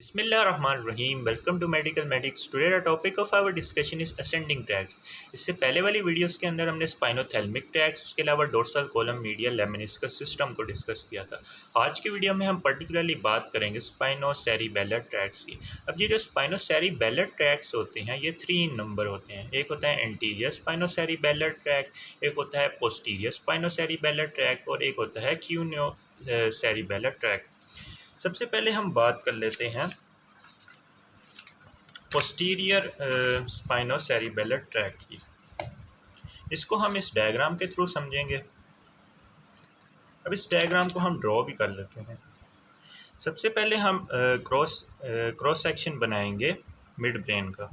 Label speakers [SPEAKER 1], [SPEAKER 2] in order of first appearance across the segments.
[SPEAKER 1] Bismillahirrahmanirrahim. Welcome to Medical Medics. Today the topic of our discussion is ascending tracts. इससे पहले वाली videos के अंदर हमने स्पाइनोथेल्मिक ट्रैक्ट्स, उसके अलावा dorsal column medial lemniscus system को डिस्कस किया था। आज की वीडियो में हम पर्टिकुलरली बात करेंगे स्पाइनोसेरिबेलर ट्रैक्ट्स की। अब ये जो स्पाइनोसेरिबेलर ट्रैक्ट्स होते हैं ये 3 नंबर होते हैं। एक होता है एंटीरियर स्पाइनोसेरिबेलर ट्रैक्ट, एक होता है पोस्टीरियर स्पाइनोसेरिबेलर ट्रैक्ट और एक होता है क्यूनियो सेरिबेलर ट्रैक्ट। सबसे पहले हम बात कर लेते हैं पोस्टीरियर स्पाइनोसेरिबेलर ट्रैक्ट की। इसको हम इस डायग्राम के थ्रू समझेंगे। अब इस डायग्राम को हम ड्रॉ भी कर लेते हैं। सबसे पहले हम क्रॉस सेक्शन बनाएंगे मिड ब्रेन का।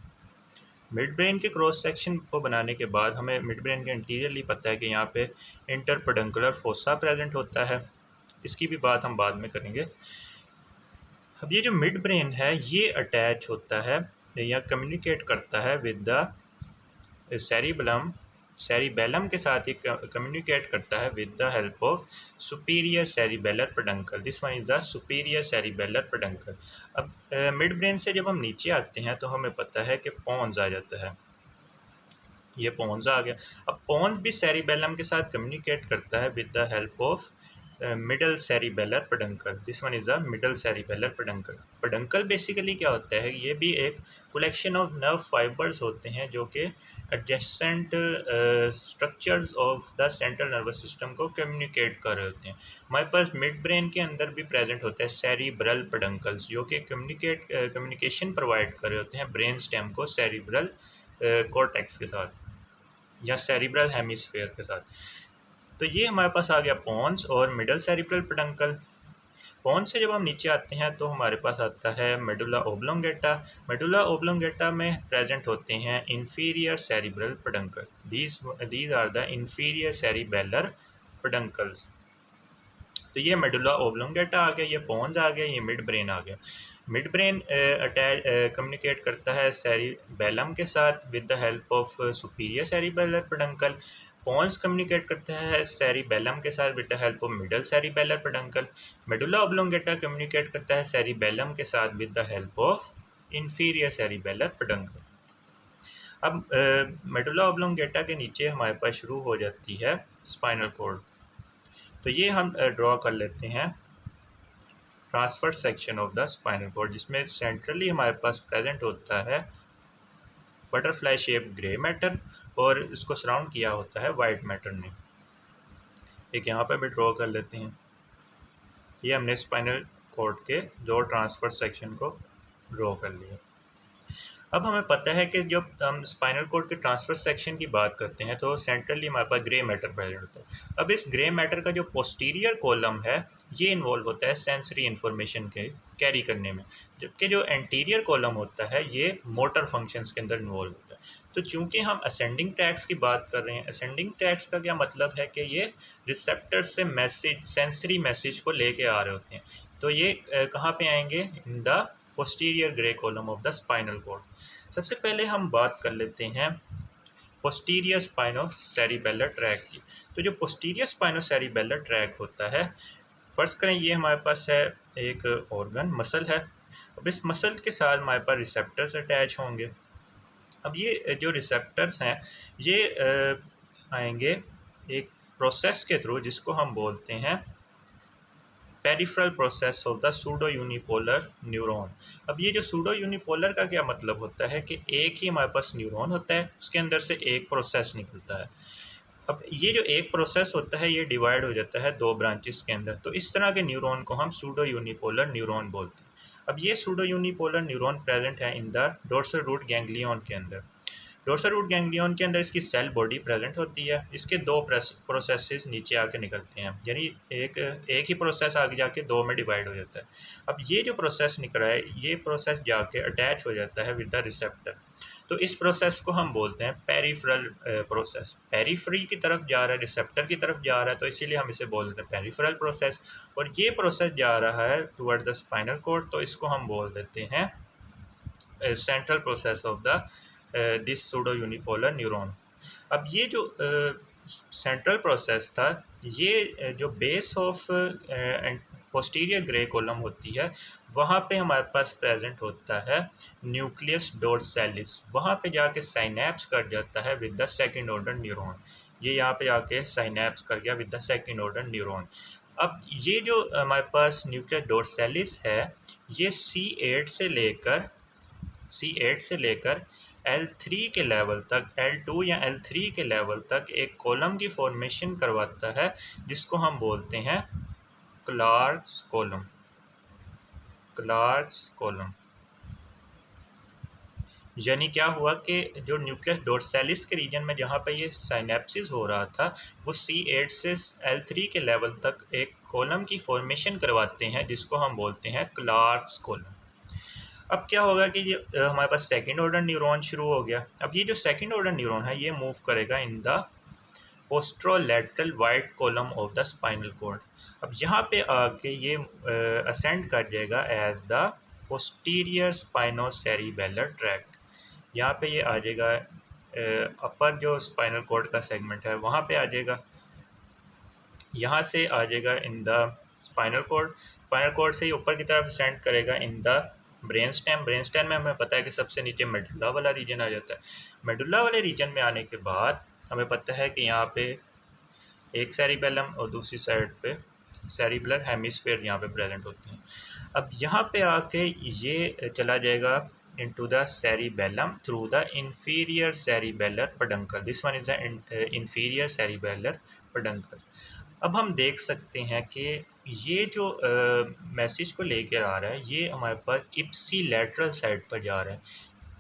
[SPEAKER 1] मिड ब्रेन के क्रॉस सेक्शन को बनाने के बाद हमें मिड ब्रेन के इंटीरियरली पता है कि यहाँ पे इंटरपेडंकुलर फोसा प्रेजेंट होता है। इसकी भी बात हम बाद में करेंगे। अब ये जो मिड ब्रेन है ये अटैच होता है या कम्युनिकेट करता है विद द सेरिबेलम के साथ ये कम्युनिकेट करता है with the help of superior cerebellar peduncle. This one is the superior cerebellar peduncle. अब मिड ब्रेन से जब हम नीचे आते हैं तो हमें पता है कि पोन्स आ जाता है। ये पोन्स आ गया। अब पोन्स भी सेरिबेलम के साथ कम्युनिकेट करता है with the help of middle cerebellar peduncle. This one is the middle cerebellar peduncle. Peduncle basically क्या होता है, ये भी एक कलेक्शन ऑफ नर्व फाइबर्स होते हैं जो कि adjacent structures of the central nervous system को कम्युनिकेट कर रहे होते हैं। हमारे पास मिड ब्रेन के अंदर भी प्रेजेंट होता है सेरिब्रल पेडंकल्स जो कि कम्युनिकेशन प्रोवाइड कर रहे होते हैं ब्रेन स्टेम को सेरिब्रल कॉर्टेक्स के साथ या सेरिब्रल हेमिस्फेयर के साथ। तो ये हमारे पास आ गया पोन्स और मिडल सेरिब्रल पेडंकल। पोन्स से जब हम नीचे आते हैं तो हमारे पास आता है मेडुला ओब्लोंगेटा। मेडुला ओब्लोंगेटा में प्रेजेंट होते हैं inferior cerebral peduncle. These are the inferior cerebellar peduncles. तो ये मेडुला ओब्लोंगेटा आ गया, ये पोन्स आ गया, ये मिड ब्रेन आ गया। मिड ब्रेन कम्युनिकेट करता है सेरिबेलम के साथ with the help of superior cerebellar peduncle. Pons communicate करता है सेरिबेलम के साथ with the help of middle cerebellar peduncle. Medulla oblongata communicate करता है सेरिबेलम के साथ with the help of inferior cerebellar peduncle. अब मेडुला ओब्लोंगेटा के नीचे हमारे पास शुरू हो जाती है स्पाइनल कॉर्ड। तो ये हम ड्रॉ कर लेते हैं transfer section of the spinal cord, जिसमें सेंट्रली हमारे पास प्रेजेंट होता है बटरफ्लाई शेप ग्रे मैटर और इसको सराउंड किया होता है वाइट मैटर ने। एक यहाँ पे भी ड्रॉ कर लेते हैं। ये हमने स्पाइनल कॉर्ड के दो ट्रांसफर सेक्शन को ड्रॉ कर लिया। अब हमें पता है कि जब हम स्पाइनल कॉर्ड के ट्रांसफर सेक्शन की बात करते हैं तो सेंट्रली हमारे पास ग्रे मैटर प्रेजेंट होता है। अब इस ग्रे मैटर का जो पोस्टीरियर कॉलम है ये इन्वॉल्व होता है सेंसरी इन्फॉर्मेशन के कैरी करने में, जबकि जो एंटीरियर कॉलम होता है ये मोटर फंक्शंस के अंदर इन्वॉल्व होता है। तो चूंकि हम असेंडिंग ट्रैक्स की बात कर रहे हैं, असेंडिंग ट्रैक्स का क्या मतलब है कि ये रिसेप्टर से मैसेज, सेंसरी मैसेज को लेके आ रहे होते हैं। तो ये कहाँ पे आएंगे, in the posterior grey column of the spinal cord. सबसे पहले हम बात कर लेते हैं पोस्टीरियर स्पाइनोसेरिबेलर ट्रैक की। तो जो पोस्टीरियर स्पाइनोसेरिबेलर ट्रैक होता है, फर्स्ट करें ये हमारे पास है एक ऑर्गन मसल है। अब इस मसल के साथ हमारे पास रिसेप्टर्स अटैच होंगे। अब ये जो रिसेप्टर्स हैं ये आएंगे एक प्रोसेस के थ्रू जिसको हम बोलते हैं peripheral process of the pseudo unipolar neuron. अब ये जो सूडो यूनिपोलर का क्या मतलब होता है कि एक ही हमारे पास न्यूरॉन होता है, उसके अंदर से एक प्रोसेस निकलता है। अब ये जो एक प्रोसेस होता है ये डिवाइड हो जाता है दो ब्रांचेस के अंदर। तो इस तरह के न्यूरॉन को हम सूडो यूनिपोलर न्यूरॉन बोलते हैं। अब ये सूडो यूनिपोलर न्यूरॉन प्रेजेंट है in the dorsal root ganglion के अंदर। डोर्सल रूट गैंग्लियन के अंदर इसकी सेल बॉडी प्रेजेंट होती है। इसके दो प्रोसेसेस नीचे आके निकलते हैं, यानी एक ही प्रोसेस आगे जाके दो में डिवाइड हो जाता है। अब ये जो प्रोसेस निकल रहा है ये प्रोसेस जाके अटैच हो जाता है विद द रिसेप्टर। तो इस प्रोसेस को हम बोलते हैं पेरिफेरल प्रोसेस। पेरिफेरी की तरफ जा रहा है, रिसेप्टर की तरफ जा रहा है, तो इसीलिए हम इसे बोलते हैं पेरिफेरल प्रोसेस। और ये प्रोसेस जा रहा है टुवर्ड द स्पाइनल कॉर्ड, तो इसको हम बोल देते हैं central process of the this pseudo unipolar neuron. अब ये जो सेंट्रल प्रोसेस था ये जो base of posterior grey column होती है, वहाँ पे हमारे पास प्रेजेंट होता है न्यूक्लियस डोर्सैलिस। वहाँ पे जाके साइनेप्स कर जाता है with the second order neuron. ये यहाँ पे आके साइनेप्स कर गया with the second order neuron. अब ये जो हमारे पास न्यूक्लियस डोर्सैलिस है, ये C8 से लेकर L3 के लेवल तक, L2 या L3 के लेवल तक एक कॉलम की फॉर्मेशन करवाता है, जिसको हम बोलते हैं क्लार्क्स कॉलम। यानी क्या हुआ कि जो न्यूक्लियस डोर्सैलिस के रीजन में जहाँ पे ये साइनेप्सिस हो रहा था, वो C8 से L3 के लेवल तक एक कॉलम की फॉर्मेशन करवाते हैं, जिसको हम बोलते हैं क्लार्क्स कॉलम। अब क्या होगा कि ये हमारे पास सेकेंड ऑर्डर न्यूरॉन शुरू हो गया। अब ये जो सेकेंड ऑर्डर न्यूरॉन है, ये मूव करेगा in the posterolateral white column of the spinal cord. अब यहाँ पे आके ये असेंड कर जाएगा as the posterior spinocerebellar tract. यहाँ पे ये आ जाएगा अपर जो स्पाइनल कॉर्ड का सेगमेंट है, वहाँ पे आ जाएगा। यहाँ से आ जाएगा इन द स्पाइनल कॉर्ड से ही ऊपर की तरफ असेंड करेगा इन द ब्रेन स्टेम में हमें पता है कि सबसे नीचे मेडुला वाला रीजन आ जाता है। मेडुला वाले रीजन में आने के बाद हमें पता है कि यहाँ पे एक सेरिबेलम और दूसरी साइड पे सेरिबुलर हेमिस्फीयर यहाँ पे प्रेजेंट होते हैं। अब यहाँ पे आके ये चला जाएगा into the cerebellum through the inferior cerebellar peduncle. This one is the inferior cerebellar peduncle. अब हम देख सकते हैं कि ये जो मैसेज को लेकर आ रहा है, ये हमारे पास इप्सी लैटरल साइड पर जा रहा है,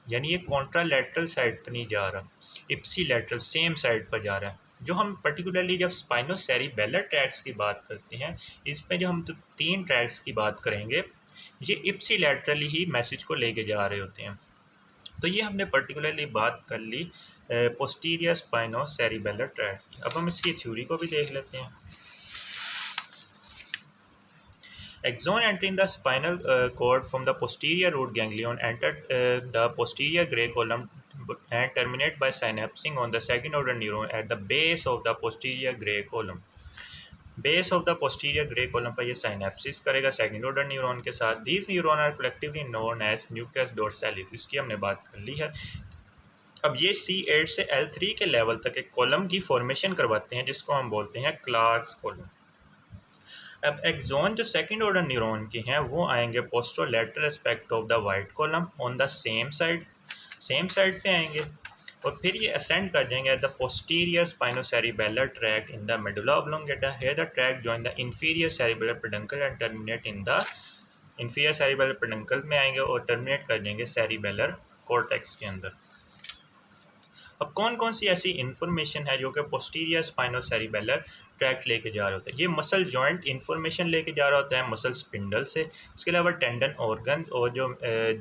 [SPEAKER 1] यानी ये कॉन्ट्रालैटरल साइड पर नहीं जा रहा, इप्सी लैटरल सेम साइड पर जा रहा है। जो हम पर्टिकुलरली जब स्पाइनोसेरिबेलर ट्रैक्ट्स की बात करते हैं, इसमें जो हम तो 3 ट्रैक्ट्स की बात करेंगे, ये इप्सी लैटरली ही मैसेज को लेके जा रहे होते हैं। तो ये हमने पर्टिकुलरली बात कर ली पोस्टीरियर स्पाइनोसेरिबेलर ट्रैक्ट की। अब हम इसकी थ्योरी को भी देख लेते हैं। Axon entering the spinal cord from the posterior root ganglion entered the posterior gray column and terminate by synapsing on the second order neuron at the base of the posterior gray column. Base of the posterior grey column पर ये synapses करेगा second order neuron के साथ। These neuron are collectively known as nucleus dorsalis. इसकी हमने बात कर ली है। अब ये C8 से L3 के लेवल तक एक कॉलम की फॉर्मेशन करवाते हैं, जिसको हम बोलते हैं क्लार्क्स कॉलम। अब एक्सोन जो सेकंड ऑर्डर न्यूरॉन के हैं, वो आएंगे posterolateral aspect of the white column on the same side पे आएंगे, और फिर ये असेंड कर जाएंगे at the posterior spinocerebellar tract in the medulla oblongata. Here the tract join the inferior cerebellar peduncle and terminate in the inferior cerebellar peduncle में आएंगे और टर्मिनेट कर देंगे सेरिबेलर कॉर्टेक्स के अंदर। अब कौन कौन सी ऐसी इन्फॉर्मेशन है जो कि पोस्टीरियर स्पाइनोसेरिबेलर ट्रैक्ट लेके जा रहा होता है? ये मसल जॉइंट इन्फॉर्मेशन लेके जा रहा होता है मसल स्पिंडल से। उसके अलावा टेंडन ऑर्गन और जो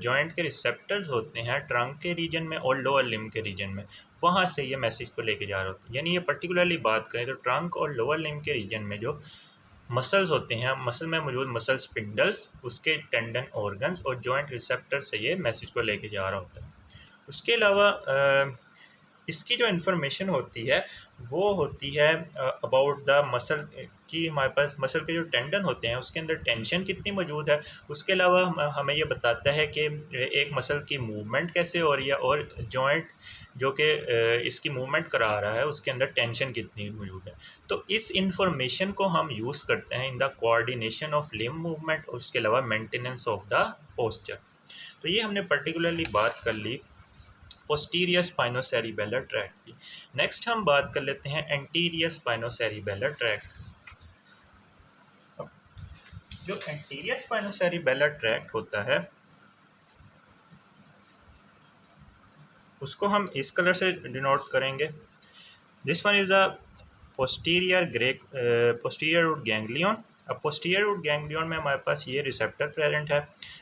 [SPEAKER 1] जॉइंट के रिसेप्टर्स होते हैं ट्रंक के रीजन में और लोअर लिम्ब के रीजन में, वहाँ से ये मैसेज को लेके जा रहा होता है। यानी ये पर्टिकुलरली बात करें तो ट्रंक और लोअर लिम्ब के रीजन में जो मसल्स होते हैं, मसल में मौजूद मसल स्पिंडल्स, उसके टेंडन ऑर्गन्स और जॉइंट रिसेप्टर से ये मैसेज को लेके जा रहा होता है। उसके अलावा इसकी जो इन्फॉर्मेशन होती है वो होती है अबाउट द मसल की। हमारे पास मसल के जो टेंडन होते हैं उसके अंदर टेंशन कितनी मौजूद है। उसके अलावा हमें ये बताता है कि एक मसल की मूवमेंट कैसे हो रही है, और जॉइंट जो कि इसकी मूवमेंट करा रहा है उसके अंदर टेंशन कितनी मौजूद है। तो इस इंफॉर्मेशन को हम यूज़ करते हैं in the coordination of limb movement, और उसके अलावा मेंटेनेंस ऑफ द पोस्चर। तो ये हमने पर्टिकुलरली बात कर ली पोस्टीरियर स्पाइनोसेरिबेलर ट्रैक्ट की। नेक्स्ट हम बात कर लेते हैं एंटीरियर स्पाइनोसेरिबेलर ट्रैक्ट। जो एंटीरियर स्पाइनोसेरिबेलर ट्रैक्ट होता है उसको हम इस कलर से डिनोट करेंगे। This one is a posterior root ganglion. अब पोस्टीरियर रूट गैंग्लियन में हमारे पास ये रिसेप्टर प्रेजेंट है।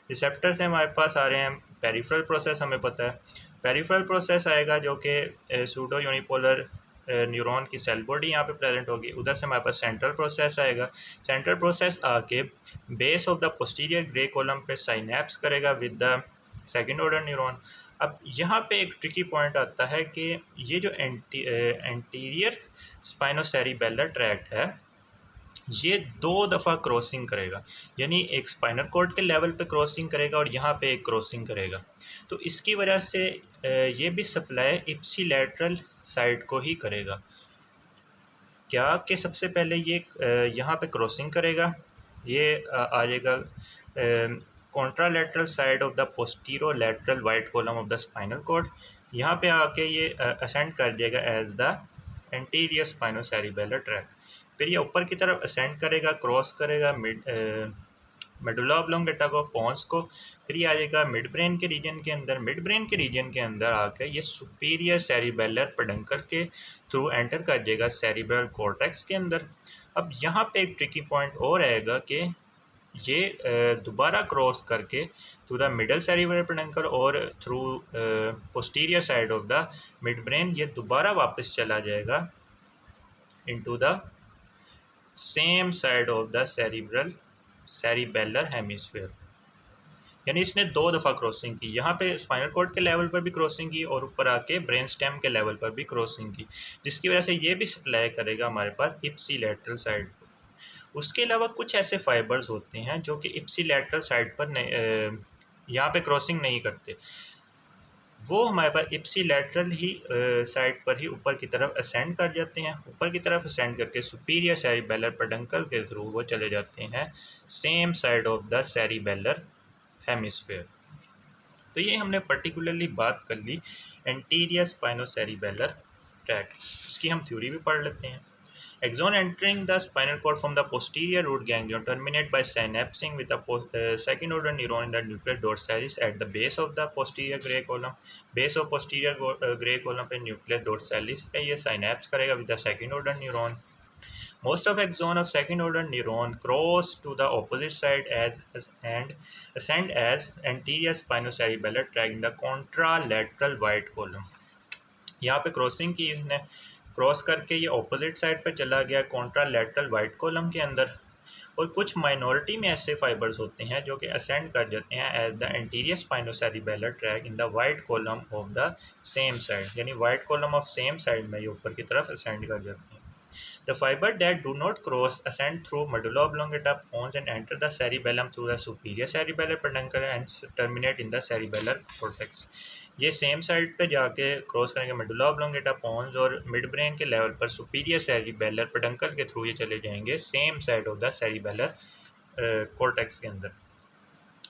[SPEAKER 1] रिसेप्टर से हमारे पास आ रहे हैं पेरिफेरल प्रोसेस, हमें पता है पेरिफेरल प्रोसेस आएगा जो कि सूडो यूनिपोलर न्यूरॉन की सेल बॉडी यहाँ पे प्रेजेंट होगी। उधर से हमारे पास सेंट्रल प्रोसेस आएगा। सेंट्रल प्रोसेस आके base of the posterior grey column पे साइनेप्स करेगा with the second order neuron. अब यहाँ पे एक ट्रिकी पॉइंट आता है कि ये जो एंटीरियर स्पाइनोसेरिबेलर ट्रैक्ट है, ये 2 दफ़ा क्रॉसिंग करेगा, यानी एक स्पाइनल कॉर्ड के लेवल पे क्रॉसिंग करेगा और यहाँ पे एक क्रॉसिंग करेगा। तो इसकी वजह से ये भी सप्लाई इप्सिलैटरल साइड को ही करेगा। क्या कि सबसे पहले ये यहाँ पे क्रॉसिंग करेगा, ये आ जाएगा contralateral side of the posterolateral white column of the spinal cord. यहाँ पे आके ये असेंड कर जाएगा as the anterior spinocerebellar tract. फिर ये ऊपर की तरफ असेंड करेगा, क्रॉस करेगा मेडुला ऑब्लोंगेटा को, पोंस को। फिर ये आ जाएगा मिड ब्रेन के रीजन के अंदर। मिड ब्रेन के रीजन के अंदर आकर ये सुपीरियर सेरिबेलर पेडंकल के थ्रू एंटर कर जाएगा सेरिब्रल कॉर्टेक्स के अंदर। अब यहाँ पे एक ट्रिकी पॉइंट और आएगा कि ये दोबारा क्रॉस करके through the middle cerebral peduncle और through posterior side of the mid brain ये दोबारा वापस चला जाएगा into the same side of the cerebellar hemisphere. यानी इसने 2 दफ़ा क्रॉसिंग की, यहाँ पे स्पाइनल कॉर्ड के लेवल पर भी क्रॉसिंग की और ऊपर आके ब्रेन स्टेम के लेवल पर भी क्रॉसिंग की, जिसकी वजह से ये भी सप्लाई करेगा हमारे पास इप्सिलैटरल साइड को। उसके अलावा कुछ ऐसे फाइबर्स होते हैं जो कि इप्सिलैटरल साइड पर यहाँ पे क्रॉसिंग नहीं करते, वो हमारे पास इप्सिलैटरल ही साइड पर ही ऊपर की तरफ असेंड कर जाते हैं। ऊपर की तरफ असेंड करके सुपीरियर सेरिबेलर पेडंकल के थ्रू वो चले जाते हैं same side of the cerebellar hemisphere. तो ये हमने पर्टिकुलरली बात कर ली एंटीरियर स्पाइनोसेरिबेलर ट्रैक्ट। इसकी हम थ्योरी भी पढ़ लेते हैं। Axon entering the spinal cord from the posterior root ganglion terminate by synapsing with a second order neuron in the nucleus dorsalis at the base of the posterior gray column. Base of posterior gray column पे nucleus dorsalis पे ये synapse करेगा with the second order neuron. Most of axon of second order neuron cross to the opposite side and ascend as anterior spinocerebellar tract in the contralateral white column. यहाँ पे crossing की इसने, cross करके ये opposite side पर चला गया contralateral white column के अंदर। और कुछ माइनॉरिटी में ऐसे फाइबर्स होते हैं जो कि असेंड कर जाते हैं as the anterior spinocerebellar track in the white column of the same side, यानी white column of same side में ये ऊपर की तरफ असेंड कर जाते हैं। The fiber that do not cross ascend through medulla oblongata, pons and enter the cerebellum through the superior cerebellar peduncle and terminate in the cerebellar cortex. ये same side पे जाके क्रॉस करेंगे मेडुला ऑब्लोंगेटा, पोन्स और mid brain के level पर superior cerebellar peduncle के through ये चले जाएंगे same side of the cerebellar cortex के अंदर।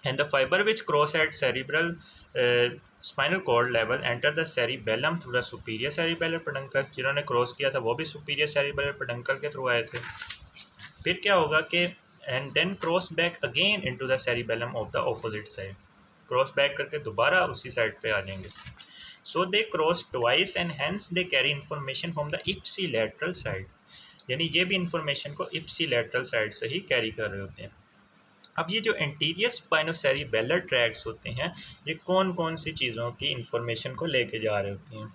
[SPEAKER 1] And the fibre which cross at cerebral spinal cord level enter the cerebellum through the superior cerebellar peduncle. जिन्होंने cross किया था वो भी सुपीरियर सेरिबेलर पेडंकल के थ्रू आए थे। फिर क्या होगा कि and then cross back again into the cerebellum of the opposite side, cross back करके दोबारा उसी साइड पे आ जाएंगे। So they cross twice and hence they carry information from the ipsilateral side, यानी ये भी इंफॉर्मेशन को इप्सिलैटरल साइड से ही कैरी कर रहे होते हैं। अब ये जो एंटीरियर स्पाइनोसेरिबेलर ट्रैक्ट्स होते हैं ये कौन कौन सी चीज़ों की इंफॉर्मेशन को लेके जा रहे होते हैं?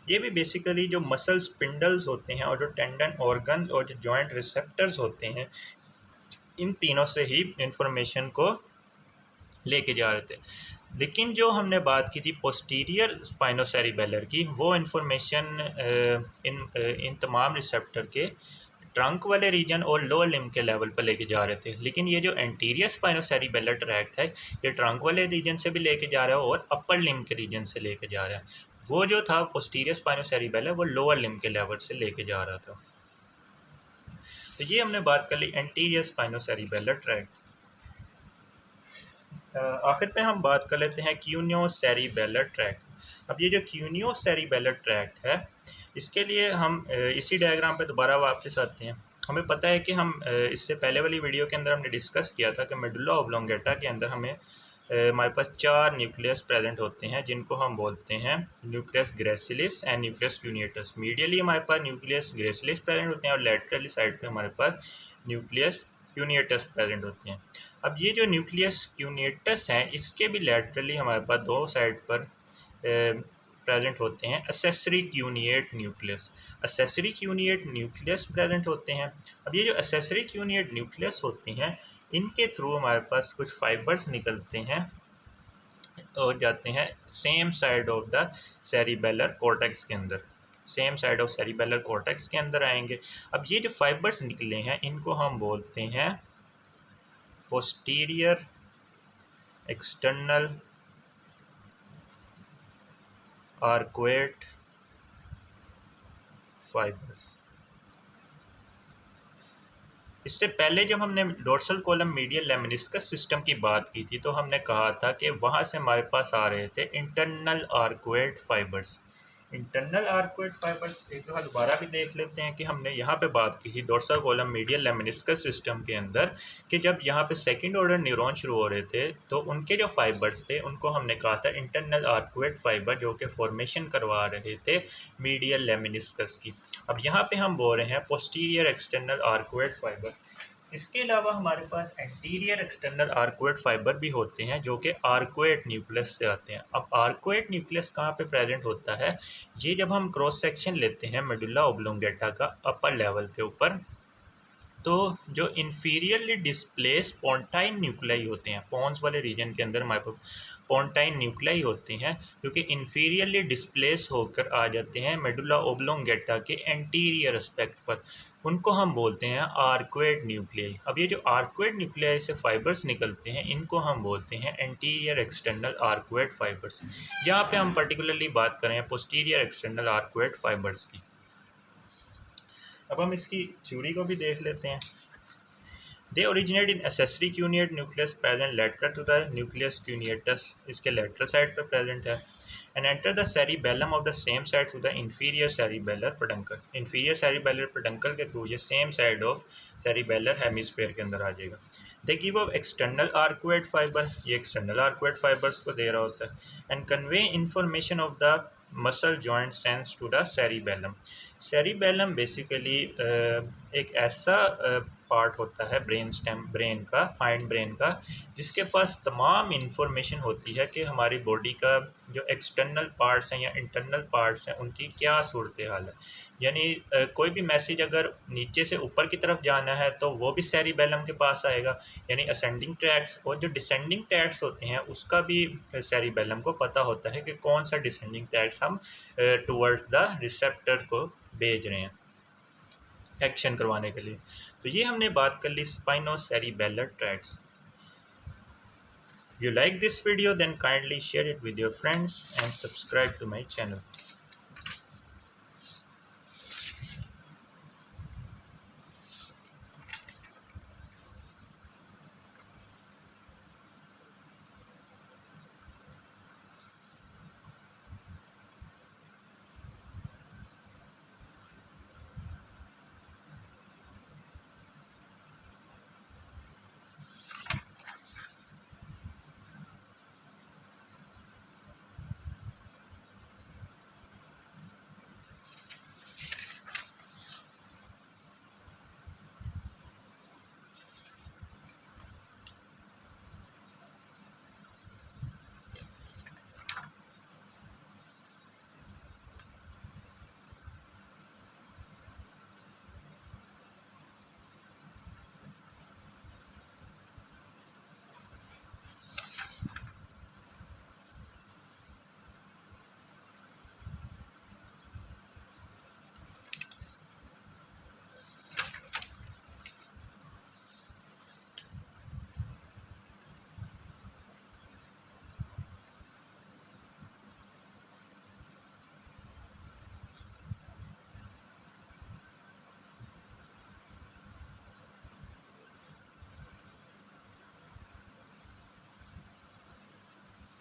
[SPEAKER 1] ये भी बेसिकली जो मसल स्पिंडल्स होते हैं और जो टेंडन ऑर्गन और जो जॉइंट रिसेप्टर्स होते हैं, इन तीनों से ही इंफॉर्मेशन को लेके जा रहे थे। लेकिन जो हमने बात की थी पोस्टीरियर स्पाइनोसेरिबेलर की, वो इंफॉर्मेशन इन तमाम रिसेप्टर के ट्रंक वाले रीजन और लोअर लिम्ब के लेवल पर लेके जा रहे थे। लेकिन ये जो एंटीरियर स्पाइनोसेरिबेलर ट्रैक्ट है ये ट्रंक वाले रीजन से भी लेके जा रहा है और अपर लिम्ब के रीजन से लेके जा रहा है। वो जो था पोस्टीरियर स्पाइनोसेरिबेलर वो लोअर लिम्ब के लेवल से लेके जा रहा था। तो ये हमने बात कर ली एंटीरियर स्पाइनोसेरिबेलर ट्रैक्ट। आखिर पे हम बात कर लेते हैं क्यूनियोसेरिबेलर ट्रैक्ट। अब ये जो क्यूनियोसेरिबेलर ट्रैक्ट है इसके लिए हम इसी डायग्राम पे दोबारा वापस आते हैं। हमें पता है कि हम इससे पहले वाली वीडियो के अंदर हमने डिस्कस किया था कि मेडुला ऑब्लोंगेटा के अंदर हमें हमारे पास 4 न्यूक्लियस प्रेजेंट होते हैं जिनको हम बोलते हैं nucleus gracilis and nucleus cuneatus. Medially हमारे पास न्यूक्लियस ग्रेसिलिस प्रेजेंट होते हैं और लैटरली साइड पे हमारे पास न्यूक्लियस क्यूनिएटस प्रेजेंट होते हैं। अब ये जो न्यूक्लियस क्यूनिएटस हैं इसके भी लैटरली हमारे पास 2 साइड पर प्रेजेंट होते हैं accessory cuneate nucleus. Accessory cuneate nucleus present होते हैं। अब ये जो एसेसरी क्यूनिएट न्यूक्लियस होते हैं इनके थ्रू हमारे पास कुछ फाइबर्स निकलते हैं और जाते हैं same side of the cerebellar cortex के अंदर। Same side of cerebellar cortex के अंदर आएंगे। अब ये जो फाइबर्स निकले हैं इनको हम बोलते हैं पोस्टीरियर एक्सटर्नल आर्कुएट फाइबर्स। इससे पहले जब हमने dorsal column medial lemniscus system की बात की थी तो हमने कहा था कि वहाँ से हमारे पास आ रहे थे internal arcuate fibres. Internal arcuate fibres एक दफ़ा दोबारा भी देख लेते हैं कि हमने यहाँ पे बात की थी dorsal column medial lemniscus system के अंदर कि जब यहाँ पे सेकंड ऑर्डर न्यूरॉन शुरू हो रहे थे तो उनके जो फाइबर्स थे उनको हमने कहा था इंटरनल आर्कुएट फाइबर, जो कि फॉर्मेशन करवा रहे थे मीडियल लेमिनिस्कस की। अब यहाँ पे हम बोल रहे हैं पोस्टीरियर एक्सटर्नल आर्कुएट फाइबर। इसके अलावा हमारे पास एंटीरियर एक्सटर्नल आर्कुएट फाइबर भी होते हैं जो कि आर्कुएट न्यूक्लियस से आते हैं। अब आर्कुएट न्यूक्लियस कहाँ पे प्रेजेंट होता है? ये जब हम क्रॉस सेक्शन लेते हैं मेडुला ओब्लोंगेटा का अपर लेवल के ऊपर, तो जो इन्फीरियरली डिस्प्लेस पोंटाइन न्यूक्लाई होते हैं, पोन्स वाले रीजन के अंदर हमारे पोंटाइन न्यूक्लाई होते हैं जो कि इन्फीरियरली डिस्प्लेस होकर आ जाते हैं मेडुला ओब्लोंगेटा के एंटीरियर एस्पेक्ट पर, उनको हम बोलते हैं आर्कुएट न्यूक्लियाई। अब ये जो आर्कुएट न्यूक्लियाई से फाइबर्स निकलते हैं इनको हम बोलते हैं एंटीरियर एक्सटर्नल आर्कुएट फाइबर्स। यहाँ पे हम पर्टिकुलरली बात करें पोस्टीरियर एक्सटर्नल आर्कुएट फाइबर्स की। अब हम इसकी थ्योरी को भी देख लेते हैं। They originate in accessory cuneate nucleus present lateral to the nucleus cuneatus, इसके लेटरल साइड पर प्रेजेंट है, and enter the cerebellum of the same side through the inferior cerebellar peduncle. Inferior cerebellar peduncle के through ये same side of cerebellar hemisphere के अंदर आ जाएगा। They give off external arcuate fibre, ये external arcuate fibres को दे रहा होता है, and convey information of the muscle joint sense to the cerebellum. Cerebellum basically एक ऐसा पार्ट होता है ब्रेन स्टेम, ब्रेन का, हाइंड ब्रेन का, जिसके पास तमाम इंफॉर्मेशन होती है कि हमारी बॉडी का जो एक्सटर्नल पार्ट्स हैं या इंटरनल पार्ट्स हैं उनकी क्या सूरत हाल है। यानी कोई भी मैसेज अगर नीचे से ऊपर की तरफ जाना है तो वो भी सेरिबेलम के पास आएगा, यानी असेंडिंग ट्रैक्स, और जो डिसेंडिंग ट्रैक्स होते हैं उसका भी सेरिबेलम को पता होता है कि कौन सा डिसेंडिंग ट्रैक्स हम टुवर्ड्स द रिसेप्टर को भेज रहे हैं एक्शन करवाने के लिए। तो ये हमने बात कर ली स्पाइनोसेरिबेलर tracts. You like this video, then kindly share it with your friends and subscribe to my channel.